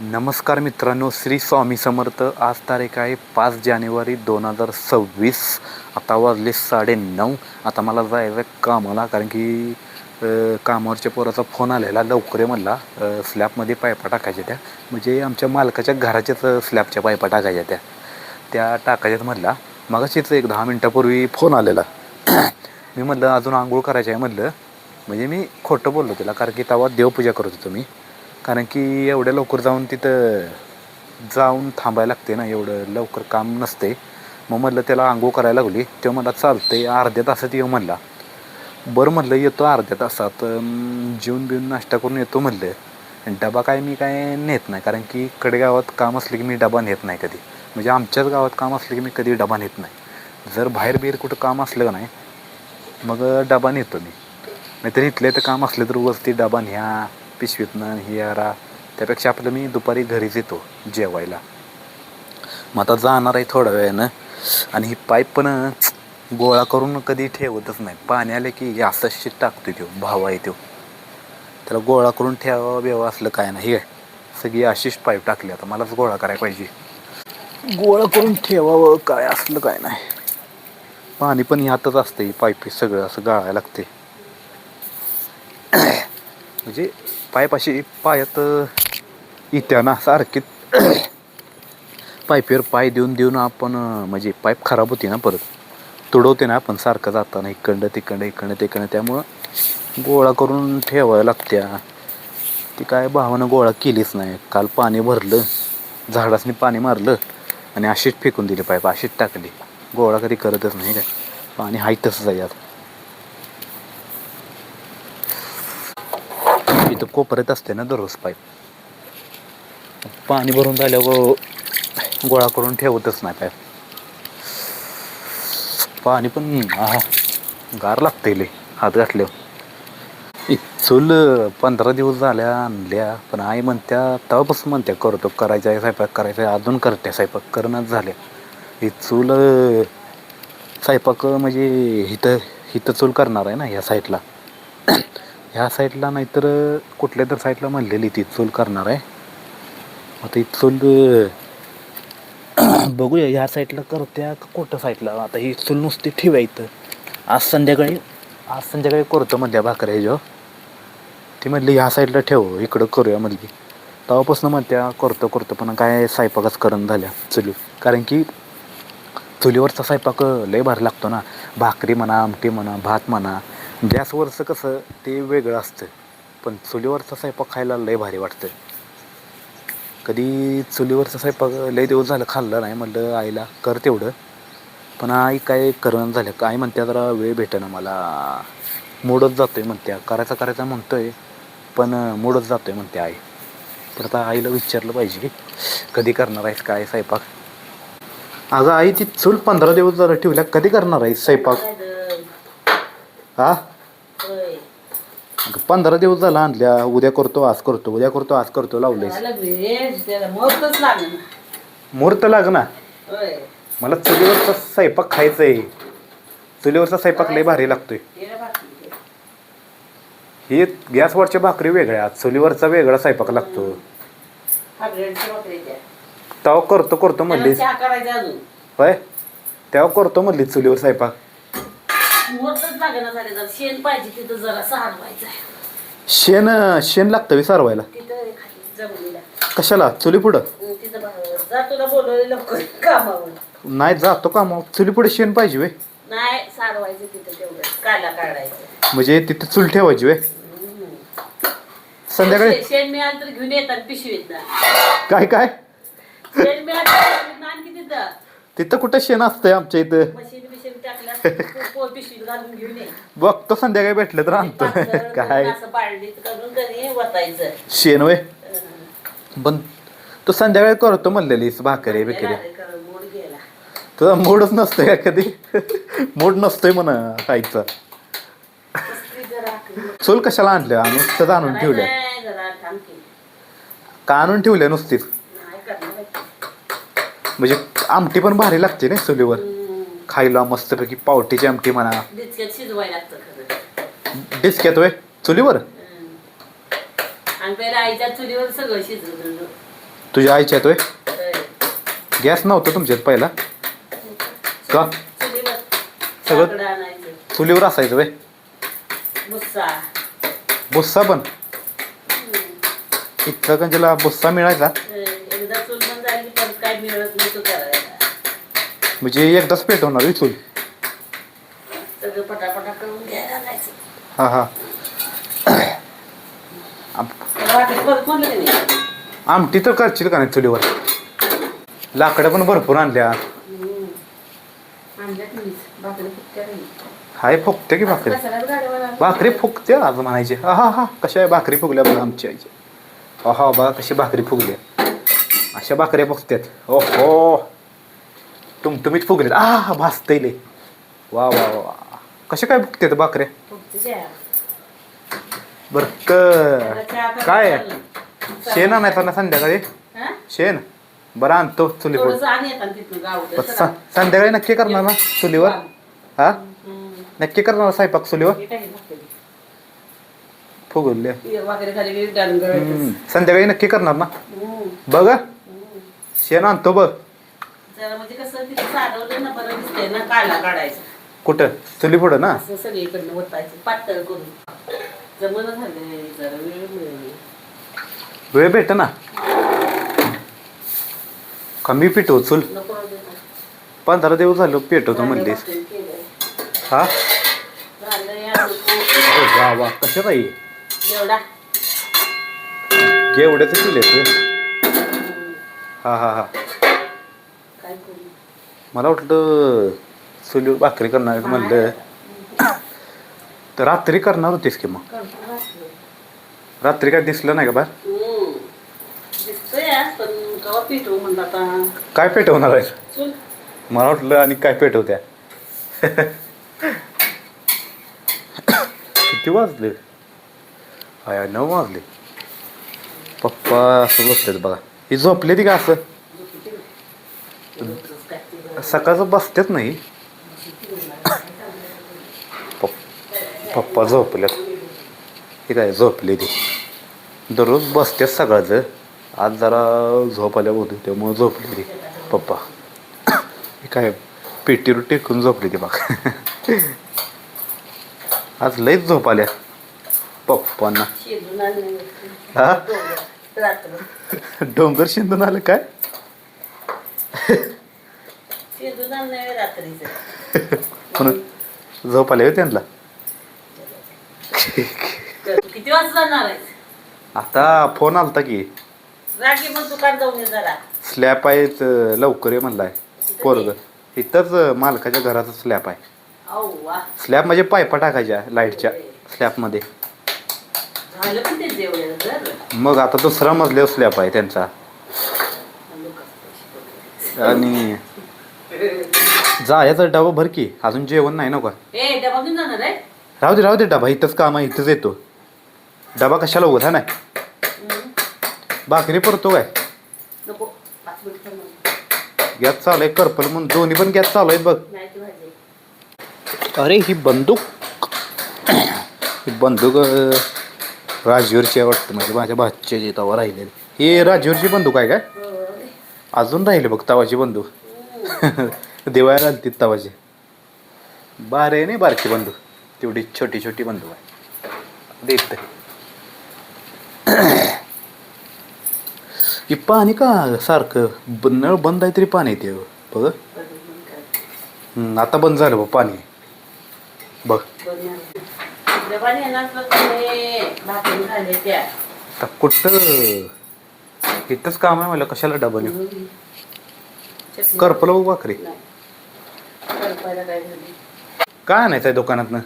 नमस्कार मित्रांनो, श्री स्वामी समर्थ. आज तारीख आहे 5 जानेवारी 2026. आता वाजले 9:30. आता मला जायचं आहे कामाला, कारण की कामावरच्या पोराचा फोन आलेला, लवकर आहे म्हणला. स्लॅबमध्ये पायपा टाकायच्या त्या, म्हणजे आमच्या मालकाच्या घराच्याच स्लॅबच्या पायपा टाकायच्या त्या टाकायच्यात म्हणला. मगाशीच एक 10 मिनटापूर्वी फोन आलेला. मी म्हटलं अजून आंघोळ करायची आहे म्हटलं. म्हणजे मी खोटं बोललो त्याला, कारण की तेव्हा देवपूजा करत होतो मी. कारण की एवढ्या लवकर जाऊन तिथं थांबायला लागते ना, एवढं लवकर काम नसते. मग म्हटलं त्याला आंघोळ करायला लागली. तेव्हा मला चालते अर्ध्या तासात येऊ म्हणला. बरं म्हटलं येतो अर्ध्या तासात. जेवून बिवून नाश्ता करून येतो म्हटलं. डबा काय मी काय नेत नाही, कारण की कडेगावात काम असलं की मी डबा नेत नाही कधी. म्हणजे आमच्याच गावात काम असलं की मी कधी डबा नेत नाही. जर बाहेर कुठं काम असलं का नाही मग डबा नेतो मी. नाहीतर इथले तर काम असले तर वरती डबा न्या पिशवीतनं हे यारा. त्यापेक्षा आपलं मी दुपारी घरीच येतो जेवायला. मग आता जाणार आहे थोड्या वेळानं. आणि ही पाईप पण गोळा करून कधी ठेवतच नाही. पाणी आले की असं शिट टाकतो तो भावा आहे तो. त्याला गोळा करून ठेवावं बेवा असलं काय नाही. सगळी अशीच पाईप टाकली. आता मलाच गोळा करायला पाहिजे. गोळा करून ठेवावं काय असलं काय नाही. पाणी पण ह्यातच असते, पाईप सगळं असं गाळायला लागते. म्हणजे पाईप अशी पायात इत्या ना सारखी. पाईपवर पाय देऊन आपण म्हणजे पाईप खराब होती ना, परत तुडवते ना आपण सारखं जाताना इकडं तिकडं. त्यामुळं गोळा करून ठेवायला लागत्या. ती काय भावानं गोळा केलीच नाही. काल पाणी भरलं, झाडासनी पाणी मारलं आणि अशीच फेकून दिली पाईप, अशीच टाकली. गोळा कधी करतच नाही काय. पाणी हाय तसंच आहे यात. इथं कोपऱ्यात असते ना दररोज पाईप. पाणी भरून झाल्यावर गोळा करून ठेवतच नाही पाईप. पाणी पण गार लागतंय लय हात घातल्यावर. चूल 15 दिवस झाल्या आणल्या, पण आई म्हणत्या तेव्हापासून म्हणत्या करतो, करायचं आहे स्वयंपाक, करायचा आहे. अजून करते स्वयंपाक, करणंच झाल्या. ही चूल स्वयंपाक म्हणजे इथं चूल करणार आहे ना ह्या साईडला. ह्या साईडला नाहीतर कुठल्या तर साईडला म्हणलेली ती चूल करणार आहे. आता ही चूल बघूया ह्या साईडला करत्या का कोणत्या साईडला. आता ही चूल नुसती ठेवायचं. आज संध्याकाळी करतो म्हणत्या भाकऱ्या ह्याच्यावर. ती म्हटली ह्या साईडला ठेव, इकडं करूया म्हणली. तेव्हापासून म्हणत्या करतो पण काय स्वयंपाकच करून झाल्या चुली. कारण की चुलीवरचा स्वयंपाक लय भारी लागतो ना. भाकरी म्हणा, आमटी म्हणा, भात म्हणा. गॅसवरचं कसं ते वेगळं असतं, पण चुलीवरचा स्वयंपाक खायला लय भारी वाटतं. कधी चुलीवरचा स्वयंपाक लय दिवस झालं खाल्लं नाही. म्हटलं आईला कर तेवढं, पण आई काय करणं झालं. काय म्हणत्या जरा वेळ भेटेना मला, मूडच जातोय म्हणत्या. करायचा म्हणतोय पण मूडच जातोय म्हणते आई. तर आता आईला विचारलं पाहिजे कधी करणार आहेस काय स्वयंपाक. अगं आई ती चूल 15 दिवस जरा ठेवल्या, कधी करणार आहेस स्वयंपाक? हा 15 दिवस झाला आणल्या. उद्या करतो आज करतो लावलेस. मुहूर्त लाग ना. मला चुलीवरचा स्वयंपाक खायचा आहे. चुलीवरचा स्वयंपाक लय भारी लागतोय. हे गॅसवरच्या भाकरी वेगळ्या, चुलीवरचा वेगळा स्वयंपाक लागतो. तेव्हा करतो म्हणलीस होय, तेव्हा करतो म्हणली चुलीवर स्वयंपाक. शेण लागतं बी सारवायला. कशाला? चुली पुढं नाही जातो कामावर. चुली पुढे शेण पाहिजे वे. म्हणजे तिथं चूल ठेवायची वे. संध्याकाळी शेण मिळालं तर घेऊन येतात पिशवीत. काय शेण मिळालं तिथं कुठं शेण असतंय आमच्या इथं. पिशवीत घालून घेऊन ये. बघतो संध्याकाळी भेटलं तर आणतो. काय शेण वय. पण तू संध्याकाळी करतो म्हणलेलीस भाकरी बिकरी. तुझा मूडच नसतोय का कधी? मूड नसतोय म्हणा खायचा. चूल कशाला आणल्या? नुसतंच आणून ठेवल्या का? आणून ठेवल्या नुसतीच. म्हणजे आमटी पण भारी लागते ना चुलीवर खायला, मस्तपैकी पावटीची आमटी म्हणा. डिस्क्यात वय चुलीवर. आईच्या चुलीवर सगळं शिजवलं. तुझ्या आईच्या येतोय होय. गॅस नव्हतं तुमच्यात पहिला का चुलीवर सगळं? लाकडं आणायचं. चुलीवर असायचं वे भुस्सा. बुस्सा पण इचलकरंजीला बुस्सा मिळायचा एकदा चूल बंद झाली की परत काय मिळत नाही तो करायला. म्हणजे एकदाच पेटवणार ही चूल सगळं पटापटा करून घ्यायला आणायचं. हा हा वाटेत परत म्हणलं की नाही. आमटी तर करशील का नाही चुलीवर लाकडं पण भरपूर आणल्या आणल्यात मीच. भाकरी फुटत्या नाही. हाय फुकते की भाकरी कशालाच गाडीवर आणलं. भाकरी फुगते आज म्हणायचे हा हा हा कशा आहे भाकरी फुगल्या बघा आमची आईच्या हा बघा कशी भाकरी फुगल्या अशा भाकऱ्या फुगत्यात ओहो तुम्हीच फुगलेत आ भासतय लय वा वा वा कशा काय फुगत्यात भाकऱ्या फुटते त्या. बर त्याला चहा करायला काय चाललं. शेण आणायचं ना संध्याकाळी हा? शेण बरं आणतो चुलीवर थोडंसं आणि येतात तिथून गावठं. संध्याकाळी नक्की करणार ना चुलीवर हा नक्की करणार ना स्वयंपाक चुलीवर फुगवल्या वगैरे झाली की डणगळ. संध्याकाळी नक्की करणार ना बघ शेण आणतो बघ जरा म्हणजे कसं तिथे सारवलं ना बरं दिसतंय ना काढायचं. कुठं चुली पुढं ना असं सगळीकडनं ओतायचं पातळ करून. जमलं झालंय जरा वेळ मिळेल. वेळ भेट ना कमी पेटव चूल नको राहू दे ना. 15 दिवस झालं पेटवतो म्हणलीस भाकरी केलंय. हा झालंय आलू पोळी. अरे वा वा कशा बाई एवढा. एवढ्याच केले तू हा हा हा काय करू. मला वाटलं चुलीवर भाकरी करणार आहे म्हणलं तर रात्री करणार होतीस की मग करतो भाकरी. रात्री काय दिसलं नाही का बाहेर दिसतोय आज, पण कवा पिठवू म्हणलं आता. काय पेटवणार आहे चूल. मला वाटलं आणि काय पेटवत्या किती वाजले हाय 9 वाजले पप्पा असं बसलेत बघा ही झोपले ती का असं सकाळचं बसतेच नाही पप्पा झोपल्यात हे काय झोपले ती दररोज बसतेच सकाळचं आज जरा झोप आल्या होती त्यामुळे झोपली ती पप्पा हे काय पेटीवर टेकून झोपली ती बघ आज लईच झोप आल्या पप्पांना शिजून आणलं. हा रात्र. डोंगर शिंदून आलं काय शिजून आणलं रात्रीचं. म्हणून झोप आले हो त्यांना किती वाजता जाणार आहे. आता फोन आलता की रागी मग दुकान जाऊन ये जरा. स्लॅब आहे लवकर ये म्हणलाय पोरग इथंच मालकाच्या घराचा स्लॅब आहे अहो वा. स्लॅब म्हणजे पायपा टाकायच्या लाईटच्या स्लॅबमध्ये झालं पण ते जेवण जर. मग आता दुसरा मजल्यावर स्लॅब आहे त्यांचा आणि जायचा डबा भर की अजून जेवण नाही नका ए डबा घेऊन जाणार आहे. राहू दे डबा इथंच काम आहे इथंच येतो डबा कशाला उघड हा नाही भाकरी पडतो काय नको 5 मिनिट थांब. गॅस चालू आहे करपल म्हणून दोन्ही पण गॅस चालू आहेत बघ नाही ती भाजी. अरे ही बंदूक ही बंदूक राजवीरची आहे वाटतं म्हणजे माझ्या भाच्याची तवा राहिलेली ही राजवीरची बंदूक आहे काय होय. अजून राहिले बघ तवाची बंदूक दिवाळी आली ती तवाची बार आहे नाही बारकी बंदूक तेवढी छोटी छोटी बंदूक आहे देत ही पाणी का सारखं नळ बंद आहे तरी पाणी येते बघ आता बंद झालं बघ पाणी बघ डबा नेणार तर ते भाकरी झाले त्या. आता कुठं इथंच काम आहे मला कशाला डबा नेऊ चटणी. करपलं बघ भाकरी नाही. करपायला काय झाली. काय आणायचं आहे दुकानातनं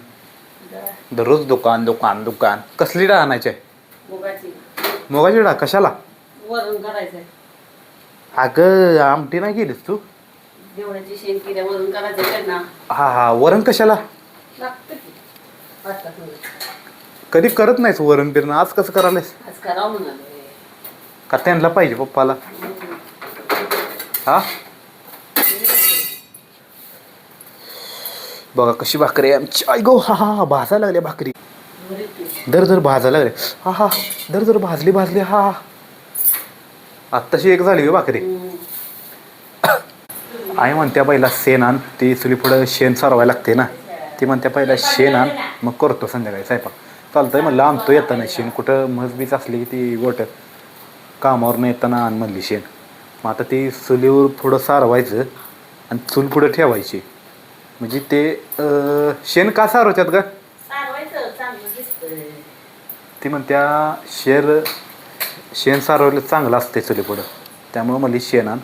डाळ. दररोज दुकान दुकान दुकान कसली डाळ आणायची आहे मुगाची. मुगाची डाळ कशाला वरण करायचंय. अगं आमटी नाही गेलीस तू जेवणाची शेण केल्या वरण करायचं त्यांना. हा हा वरण कशाला लागतं की. वाजता थोडं. कधी करत नाहीस वरण बिरण आज कसं करायलास आज करावं म्हणाले. का त्यांना पाहिजे पप्पाला हा बघा कशी भाकरी आहे आमची आई गो हा हा हा भाजायला लागल्या भाकरी दर भाजायला लागले हा हा दर भाजली भाजली हा आत्ताशी एक झाली का भाकरी? आई म्हणत्या पहिला शेण आण, ती चुली पुढं शेण सारवायला लागते ना, ती म्हणत्या पहिला शेण आण मग करतो संध्याकाळी स्वयंपाक. चालतंय म्हणलं आणतो येताना शेण, कुठं मजबीच असली की ती गोट कामावरनं येताना आण म्हणली शेण. मग आता ती चुलीवर पुढं सारवायचं आणि चूल पुढं ठेवायची. म्हणजे ते शेण का सारवतात का? सारवायचं चांगलं दिसतंय. ती म्हणत्या शेण सारवलं चांगलं असते चुली पुढं, त्यामुळं म्हणली शेण आण.